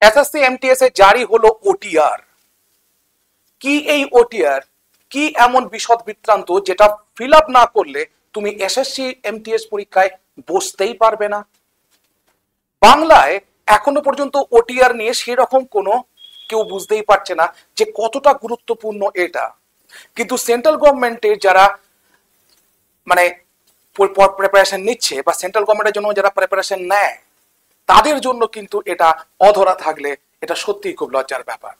SSC MTS এ জারি হলো OTR. কি এই ওটিআর? কি এমন বিশদ বৃত্তান্ত যেটা ফিল আপ না করলে তুমি এসএসসি এমটিএস পরীক্ষায় বসতেই পারবে না? বাংলায় এখনো পর্যন্ত ওটিআর নিয়ে সেরকম কোনো কেউ বুঝতেই পারছে না যে কতটা গুরুত্বপূর্ণ এটা। কিন্তু সেন্ট্রাল গভর্নমেন্টের যারা মানে প্রিপারেশন নিচ্ছে বা সেন্ট্রাল গভর্নমেন্টের জন্য যারা প্রিপারেশন নেয় তাদের জন্য কিন্তু এটা অধরা থাকলে এটা সত্যিই খুব লজ্জার ব্যাপার।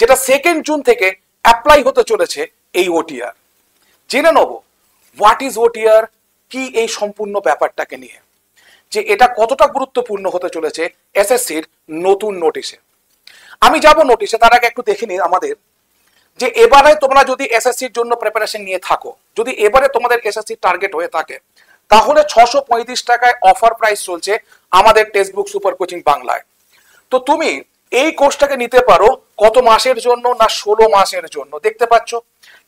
যেটা 2 জুন থেকে অ্যাপ্লাই হতে চলেছে এই ওটিআর। জেনে নেব হোয়াট ইজ ওটিআর, কি এই সম্পূর্ণ ব্যাপারটাকে নিয়ে, যে এটা কতটা গুরুত্বপূর্ণ হতে চলেছে এসএসসির নতুন নোটিশে। আমি যাব নোটিশে, তার আগে একটু দেখে নিই আমাদের যে এবারে তোমরা যদি এসএসসির জন্য প্রিপারেশন নিয়ে থাকো, যদি এবারে তোমাদের এসএসসি টার্গেট হয়ে থাকে, তাহলে 635 টাকায় অফার প্রাইস চলছে আমাদের টেক্সট বুক সুপার কোচিং বাংলায়। তো তুমি এই কোর্সটাকে নিতে পারো কত মাসের জন্য? না 16 মাসের জন্য। দেখতে পাচ্ছ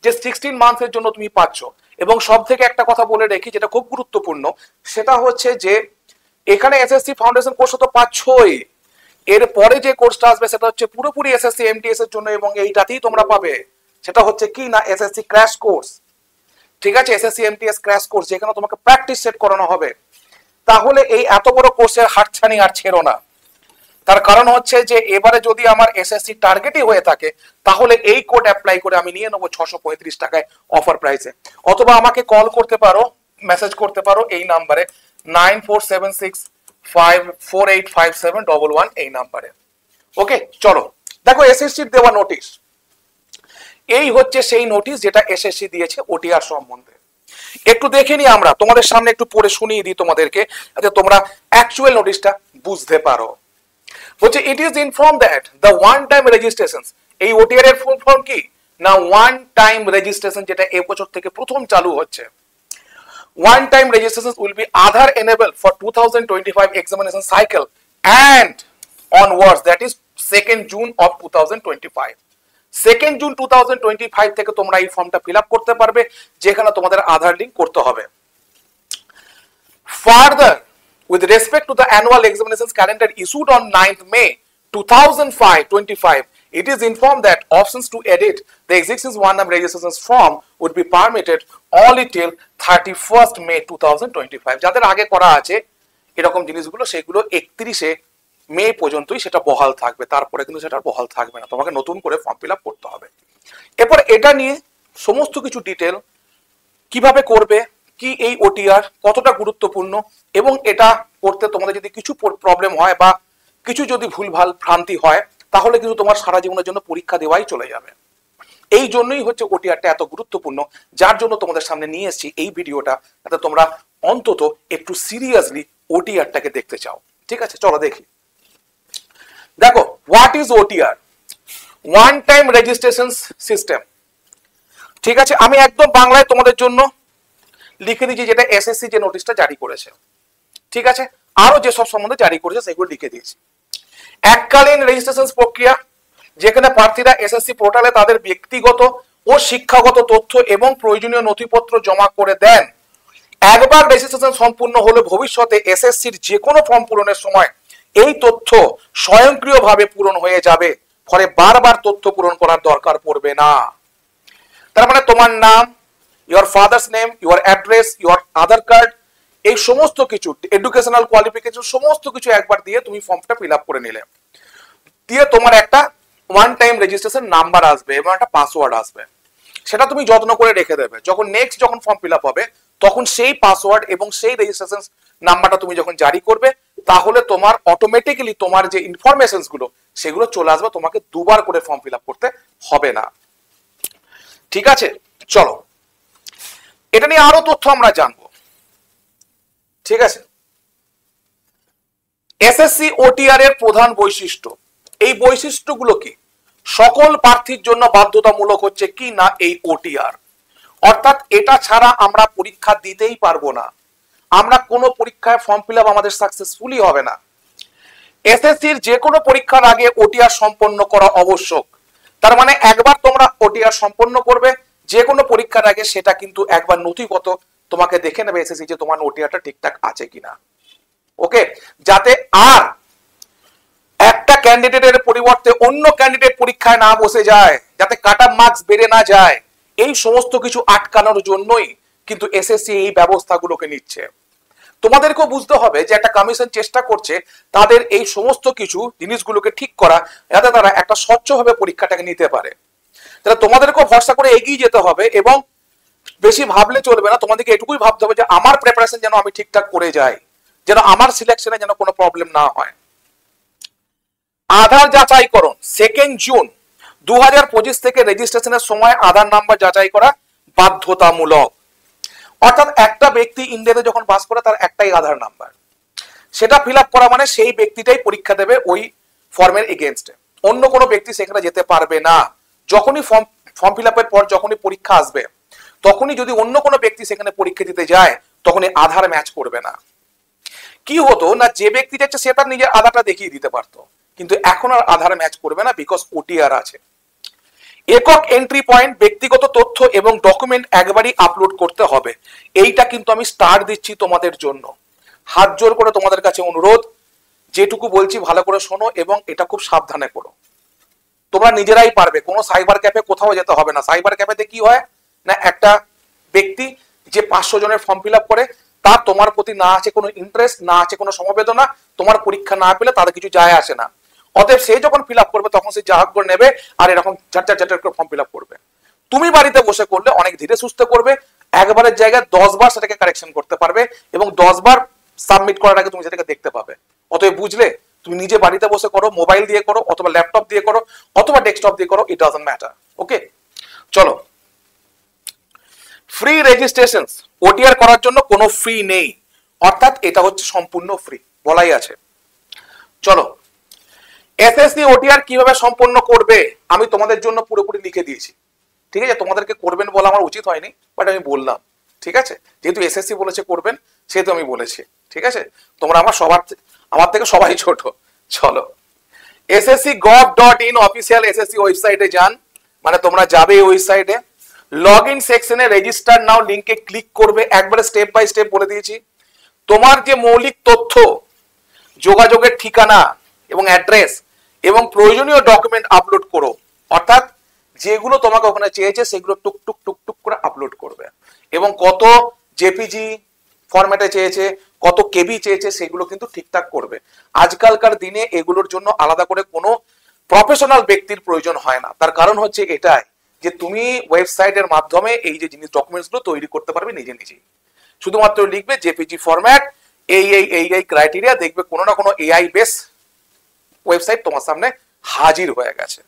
যে 16 মান্থের জন্য তুমি পাচ্ছ। এবং সব থেকে একটা কথা বলে রেখি যেটা খুব গুরুত্বপূর্ণ, সেটা হচ্ছে যে এখানে এসএসসি ফাউন্ডেশন কোর্স তো পাচ্ছই, এর পরে যে কোর্সটা আসবে সেটা হচ্ছে পুরোপুরি এসএসসি এমটিএস এর জন্য, এবং এইটাতেই তোমরা পাবে। সেটা হচ্ছে কি না এসএসসি ক্র্যাশ কোর্স। ঠিক আছে, এসএসসি এমটিএস ক্র্যাশ কোর্স, যেখানে তোমাকে প্র্যাকটিস সেট করানো হবে। তাহলে এই এত বড় কোর্সের হাতছানি আর ছেড়ো না। তার কারণ হচ্ছে যে এবারে যদি আমার এসএসসি টার্গেটই হয়ে থাকে, তাহলে এই কোড অ্যাপ্লাই করে আমি নিয়ে নেবো 635 টাকায় অফার প্রাইসে। অথবা আমাকে কল করতে পারো, মেসেজ করতে পারো এই নাম্বারে 947654857111 এই নাম্বারে। ওকে, চলো দেখো এসএসসির দেওয়া নোটিশ। এই হচ্ছে সেই নোটিশ যেটা এসএসসি দিয়েছে ওটিআর সম্বন্ধে। একটু দেখে নি আমরা, তোমাদের সামনে একটু পড়ে শুনিয়ে দিই তোমাদেরকে, যাতে তোমরা অ্যাকচুয়াল নোটিশটা বুঝতে পারো। বলছে it is inform that the one time registration, এই ওটিআর এর ফুল ফর্ম কি না ওয়ান টাইম রেজিস্ট্রেশন, যেটা এই বছর থেকে প্রথম চালু হচ্ছে। One time registrations will be Aadhaar enabled for 2025 examination cycle and onwards, that is 2nd June of 2025. 2nd June 2025 থেকে তোমরা এই ফর্মটা ফিল আপ করতে পারবে, যেখানে তোমাদের আধার লিংক করতে হবে। Further, with respect to the annual examinations calendar issued on 9th May 2025, it is informed that options to edit the existing one-time registrations form would be permitted only till 31st May 2025. যাদের আগে করা আছে এরকম জিনিসগুলো, সেগুলো 31শে মে পর্যন্তই সেটা বহাল থাকবে, তারপরে কিন্তু সেটা বহাল থাকবে না, তোমাকে নতুন করে ফর্ম ফিল আপ করতে হবে। এরপর এটা নিয়ে সমস্ত কিছু ডিটেল, কিভাবে করবে, কি এই ওটিআর কতটা গুরুত্বপূর্ণ, এবং এটা করতে তোমাদের যদি কিছু প্রবলেম হয় বা কিছু যদি ভুলভাল ভ্রান্তি হয়, তাহলে কিন্তু তোমার সারা জীবনের জন্য পরীক্ষা দেওয়াই চলে যাবে। এই জন্যই হচ্ছে ওটিআরটা এত গুরুত্বপূর্ণ, যার জন্য তোমাদের সামনে নিয়ে এসেছি এই ভিডিওটা, যাতে তোমরা অন্তত একটু সিরিয়াসলি ওটিআরটাকে দেখতে চাও। ঠিক আছে, চলো দেখি। দেখো what is OTR, one time registration system. ঠিক আছে, আমি একদম বাংলায় তোমাদের জন্য লিখে দিয়েছি, যেটা এসএসসি যে নোটিশটা জারি করেছে। ঠিক আছে, আরো যেসব সম্বন্ধে জারি করেছে সেগুলো লিখে দিয়েছি। এককালীন রেজিস্ট্রেশন প্রক্রিয়া, যেখানে প্রার্থীরা এসএসসি পোর্টালে তাদের ব্যক্তিগত ও শিক্ষাগত তথ্য এবং প্রয়োজনীয় নথিপত্র জমা করে দেন। একবার রেজিস্ট্রেশন সম্পূর্ণ হলে ভবিষ্যতে এসএসসির যে কোনো ফর্ম পূরণের সময় এই তথ্য স্বয়ংক্রিয়ভাবে পূরণ হয়ে যাবে, ফলে বারবার তথ্য পূরণ করার দরকার পড়বে না। তার মানে তোমার নাম, your father's name, your address, your Aadhaar card, এই সমস্ত কিছু, এডুকেশনাল কোয়ালিফিকেশন, সমস্ত কিছু একবার দিয়ে তুমি ফর্মটা ফিল আপ করে নিলে, দিয়ে তোমার একটা ওয়ান টাইম রেজিস্ট্রেশন নাম্বার আসবে এবং একটা পাসওয়ার্ড আসবে। সেটা তুমি যত্ন করে রেখে দেবে। যখন নেক্সট যখন ফর্ম ফিল আপ হবে, তখন সেই পাসওয়ার্ড এবং সেই রেজিস্ট্রেশন নাম্বারটা তুমি যখন জারি করবে, তাহলে তোমার অটোমেটিক্যালি তোমার যে ইনফরমেশনস গুলো সেগুলো চলে আসবে, তোমাকে দুবার করে ফর্ম ফিল আপ করতে হবে না। ঠিক আছে, চলো এটা নিয়ে আরো তথ্য আমরা জানবো। ঠিক আছে, এসএসসি ওটিআর এর প্রধান বৈশিষ্ট্য, এই বৈশিষ্ট্যগুলো কি? সকল প্রার্থীর জন্য বাধ্যতামূলক হচ্ছে কি না এই ওটিআর, অর্থাৎ এটা ছাড়া আমরা পরীক্ষা দিতেই পারবো না, আমরা কোনো পরীক্ষায় ফর্ম ফিল আপ আমাদের সাকসেসফুলি হবে না। এসএসসির যে কোনো পরীক্ষার আগে ওটিআর সম্পন্ন করা আবশ্যক। তার মানে একবার তোমরা ওটিআর সম্পন্ন করবে যে কোনো পরীক্ষার আগে, সেটা কিন্তু একবার নথিগত তোমাকে দেখে নেবে এসএসসি যে তোমার ওটিআরটা ঠিকঠাক আছে কিনা। ওকে, যাতে আর একটা ক্যান্ডিডেটের পরিবর্তে অন্য ক্যান্ডিডেট পরীক্ষায় না বসে যায়, যাতে কাট অফ মার্কস বেড়ে না যায়, এই সমস্ত কিছু আটকানোর জন্যই কিন্তু এসএসসি এই ব্যবস্থাগুলোকে নিচ্ছে। তোমাদেরকেও বুঝতে হবে যে একটা কমিশন চেষ্টা করছে তাদের এই সমস্ত কিছু জিনিসগুলোকে ঠিক করা, যাতে তারা একটা স্বচ্ছভাবে পরীক্ষাটাকে নিতে পারে। তাহলে তোমাদেরকেও ভরসা করে এগিয়ে যেতে হবে এবং বেশি ভাবলে চলবে না। তোমাদেরকে এটুকুই ভাবতে হবে যে আমার প্রিপারেশন যেন আমি ঠিকঠাক করে যাই, যেন আমার সিলেকশনে যেন কোনো প্রবলেম না হয়। আধার যাচাইকরণ 2 জুন 2025 থেকে রেজিস্ট্রেশনের সময় আধার নাম্বার যাচাই করা বাধ্যতামূলক। অর্থাৎ একটা ব্যক্তি ইন্ডিয়াতে যখন বাস করে তার একটাই আধার নাম্বার, সেটা ফিল আপ করা মানে সেই ব্যক্তিটাই পরীক্ষা দেবে ওই ফর্মের এগেনস্টে, অন্য কোনো ব্যক্তি সেখানে যেতে পারবে না। যখনই ফর্ম ফিল আপের পর যখনই পরীক্ষা আসবে, তখনই যদি অন্য কোনো ব্যক্তি সেখানে পরীক্ষা দিতে যায়, তখনই আধার ম্যাচ করবে না। কি হতো না, যে ব্যক্তি যাচ্ছে সে তার নিজের আধারটা দেখিয়ে দিতে পারতো, কিন্তু এখন আর আধার ম্যাচ করবে না, বিকজ ওটিআর আছে। একক এন্ট্রি পয়েন্ট, ব্যক্তিগত তথ্য এবং ডকুমেন্ট একবারই আপলোড করতে হবে। এইটা কিন্তু আমি স্টার দিচ্ছি তোমাদের জন্য। হাত জোর করে তোমাদের কাছে অনুরোধ, যেটুকু বলছি ভালো করে শোনো এবং এটা খুব সাবধানে করো। তোমরা নিজেরাই পারবে, কোনো সাইবার ক্যাফে কোথাও যেতে হবে না। সাইবার ক্যাফেতে কি হয় না, একটা ব্যক্তি যে 500 জনের ফর্ম ফিল আপ করে, তার তোমার প্রতি না আছে কোনো ইন্টারেস্ট, না আছে কোনো সমবেদনা, তোমার পরীক্ষা না পেলে তাদের কিছু যায় আসে না। অতএব সে যখন ফিল আপ করবে তখন সে যা করে নেবে আর এরকম ঝাটঝাট করে ফর্ম ফিল আপ করবে। তুমি বাড়িতে বসে করলে অনেক ধীরে সুস্থে করবে, একবারের জায়গায় 10 বার সেটাকে কারেকশন করতে পারবে এবং 10 বার সাবমিট করার আগে তুমি সেটাকে দেখতে পাবে। অতএব বুঝলে, তুমি নিজে বাড়িতে বসে করো, মোবাইল দিয়ে করো অথবা ল্যাপটপ দিয়ে করো অথবা ডেস্কটপ দিয়ে করো, ইট ডাজন্ট ম্যাটার। ওকে, চলো। ফ্রি রেজিস্ট্রেশন, ওটিআর করার জন্য কোনো ফি নেই, অর্থাৎ এটা হচ্ছে সম্পূর্ণ ফ্রি, বলাই আছে। চলো, এসএসসি ওটিআর কিভাবে সম্পন্ন করবে আমি তোমাদের জন্য পুরোপুরি লিখে দিয়েছি। ঠিক আছে, তোমাদেরকে করবেন বলা আমার উচিত হয়নি, বাট আমি বললাম। ঠিক আছে, যেহেতু এসএসসি বলেছে করবেন, সেহেতু আমি বলেছি। ঠিক আছে, তোমরা আমার থেকে সবাই ছোট। চলো, ssc.gov.in অফিসিয়াল এসএসসি ওয়েবসাইটে যান, মানে তোমরা যাবে এই ওয়েবসাইটে, লগ ইন সেকশনে রেজিস্টার নাও লিংকে ক্লিক করবে। একবারে স্টেপ বাই স্টেপ বলে দিয়েছি। তোমার যে মৌলিক তথ্য, যোগাযোগের ঠিকানা এবং অ্যাড্রেস এবং প্রয়োজনীয় ডকুমেন্ট আপলোড করো, অর্থাৎ যেগুলো তোমাকে ওখানে চেয়েছে সেগুলো টুকটুক টুকটুক করে আপলোড করবে এবং কত জেপিজি ফরম্যাটে চেয়েছে, কত কেবি চেয়েছে, সেগুলো কিন্তু ঠিকঠাক করবে। আজকালকার দিনে এগুলোর জন্য আলাদা করে কোনো প্রফেশনাল ব্যক্তির প্রয়োজন হয় না। তার কারণ হচ্ছে এটাই যে তুমি ওয়েবসাইটের মাধ্যমে এই যে জিনিস ডকুমেন্টসগুলো তৈরি করতে পারবে নিজে নিজেই। শুধুমাত্র লিখবে জেপিজি ফরম্যাট, এই ক্রাইটেরিয়া, দেখবে কোনো না কোনো এআই বেস ওয়েবসাইট তোমার সামনে হাজির হয়ে গেছে।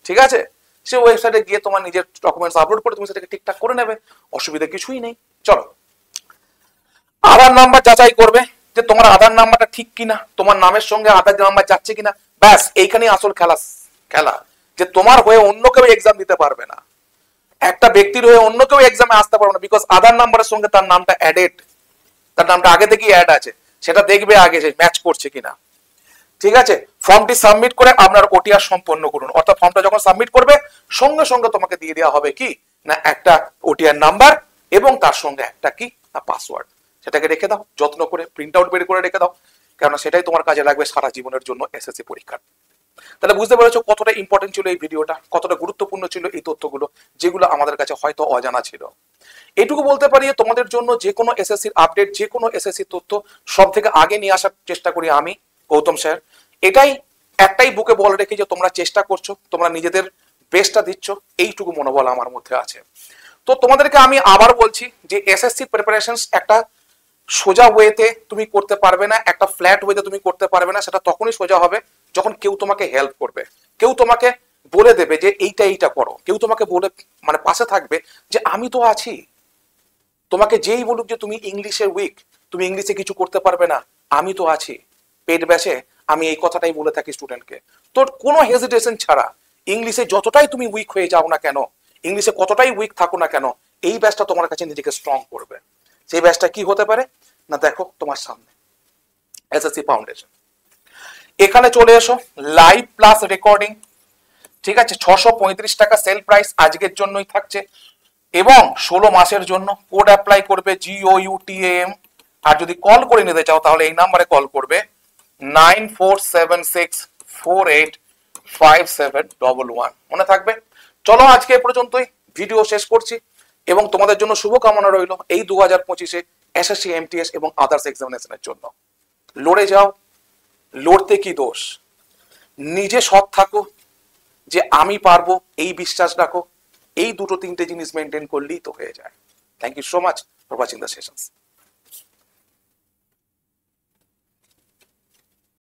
ঠিক আছে, সে ওয়েবসাইটে গিয়ে তোমার নিজের ডকুমেন্টস আপলোড করে তুমি সেটাকে ঠিকঠাক করে নেবে, অসুবিধা কিছুই নেই। চলো, আধার নাম্বার যাচাই করবে যে তোমার আধার নাম্বারটা ঠিক কিনা, তোমার নামের সঙ্গে আধার নাম্বার যাচ্ছে কিনা। ব্যাস, এইখানেই আসল খেলা যে তোমার হয়ে অন্য কেউ এক্সাম দিতে পারবে না, একটা ব্যক্তির হয়ে অন্য কেউ এক্সামে আসতে পারবে না, বিকজ আধার নাম্বারের সঙ্গে তার নামটা অ্যাডেড, তার নামটা আগে থেকেই অ্যাড আছে, সেটা দেখবে আগে যে ম্যাচ করছে কিনা। ঠিক আছে, ফর্মটি সাবমিট করে আপনার ওটিআর সম্পন্ন করুন। অর্থাৎ ফর্মটা যখন সাবমিট করবে সঙ্গে সঙ্গে তোমাকে দিয়ে দেওয়া হবে কি না একটা ওটিআর নাম্বার এবং তার সঙ্গে একটা কি না পাসওয়ার্ড। সেটাকে রেখে দাও, যত্ন করে প্রিন্ট আউট বের করে রেখে দাও, কেননা সেটাই তোমার কাজে লাগবে সারা জীবনের জন্য এসএসসি পরীক্ষার। তাহলে বুঝতে পেরেছো কতটা ইম্পর্টেন্ট ছিল এই ভিডিওটা, কতটা গুরুত্বপূর্ণ ছিল এই তথ্যগুলো, যেগুলো আমাদের কাছে হয়তো অজানা ছিল। এটুকু বলতে পারি তোমাদের জন্য যে কোনো এসএসসির আপডেট, যে কোনো এসএসসি তথ্য সব থেকে আগে নিয়ে আসার চেষ্টা করি আমি, গৌতম স্যার। এটাই একটাই বুকে বল রেখে যে তোমরা চেষ্টা করছো, তোমরা নিজেদের বেস্টটা দিচ্ছ, এইটুকু মনোবল আমার মধ্যে আছে। তো তোমাদেরকে আমি আবার বলছি যে এসএসসি প্রিপারেশনস একটা সোজা ওয়েতে তুমি করতে পারবে না, একটা ফ্ল্যাট ওয়েতে তুমি করতে পারবে না। সেটা তখনই সোজা হবে যখন কেউ তোমাকে হেল্প করবে, কেউ তোমাকে বলে দেবে যে এইটা করো, কেউ তোমাকে বলে মানে পাশে থাকবে যে আমি তো আছি। তোমাকে যেই বলুক যে তুমি ইংলিশে উইক, তুমি ইংলিশে কিছু করতে পারবে না, আমি তো আছি। পেট ব্যাসে আমি এই কথাটাই বলে থাকি স্টুডেন্টকে, তোর কোনো হেজিটেশন ছাড়া ইংলিশে যতটাই তুমি উইক হয়ে যাও না কেন, ইংলিশে কতটাই উইক থাকো না কেন, এই ব্যাচটা তোমার কাছে নিজেকে স্ট্রং করবে। সেই ব্যাচটা কি হতে পারে না, দেখো তোমার সামনে এসএসসি ফাউন্ডেশন। এখানে চলে এসো, লাইভ প্লাস রেকর্ডিং। ঠিক আছে, 635 টাকা সেল প্রাইস আজকের জন্যই থাকছে এবং 16 মাসের জন্য। কোড অ্যাপ্লাই করবে GOUTAM। আর যদি কল করে নিতে চাও তাহলে এই নাম্বারে কল করবে 9476 485711 মনে থাকবে। চলো আজকে এ পর্যন্তই, ভিডিও শেষ করছি এবং তোমাদের জন্য শুভকামনা রইল এই 2025-এ এসএসসি, এমটিএস এবং আদার্স এক্সামিনেশনের জন্য। লড়ে যাও, লড়তে কি দোষ, নিজে সৎ থাকো, যে আমি পারবো এই বিশ্বাস রাখো, এই দুটো তিনটে জিনিস মেনটেন করলেই তো হয়ে যায়। Thank you so much for watching the sessions.